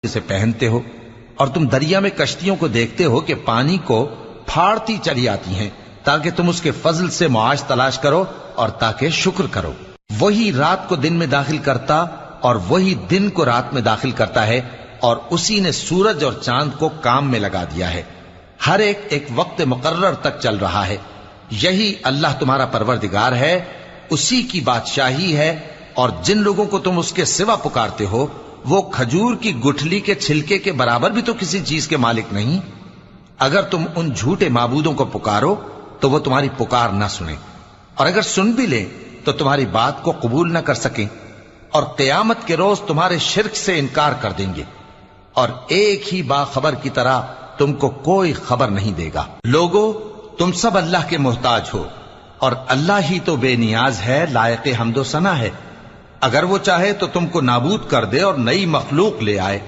جسے پہنتے ہو، اور تم دریا میں کشتیوں کو دیکھتے ہو کہ پانی کو پھاڑتی چلی آتی ہیں تاکہ تم اس کے فضل سے معاش تلاش کرو اور تاکہ شکر کرو۔ وہی رات کو دن میں داخل کرتا اور وہی دن کو رات میں داخل کرتا ہے، اور اسی نے سورج اور چاند کو کام میں لگا دیا ہے، ہر ایک وقت مقرر تک چل رہا ہے۔ یہی اللہ تمہارا پروردگار ہے، اسی کی بادشاہی ہے، اور جن لوگوں کو تم اس کے سوا پکارتے ہو وہ کھجور کی گٹھلی کے چھلکے کے برابر بھی تو کسی چیز کے مالک نہیں۔ اگر تم ان جھوٹے معبودوں کو پکارو تو وہ تمہاری پکار نہ سنیں، اور اگر سن بھی لیں تو تمہاری بات کو قبول نہ کر سکیں، اور قیامت کے روز تمہارے شرک سے انکار کر دیں گے، اور ایک ہی باخبر کی طرح تم کو کوئی خبر نہیں دے گا۔ لوگو، تم سب اللہ کے محتاج ہو، اور اللہ ہی تو بے نیاز ہے، لائق حمد و ثنا ہے۔ اگر وہ چاہے تو تم کو نابود کر دے اور نئی مخلوق لے آئے،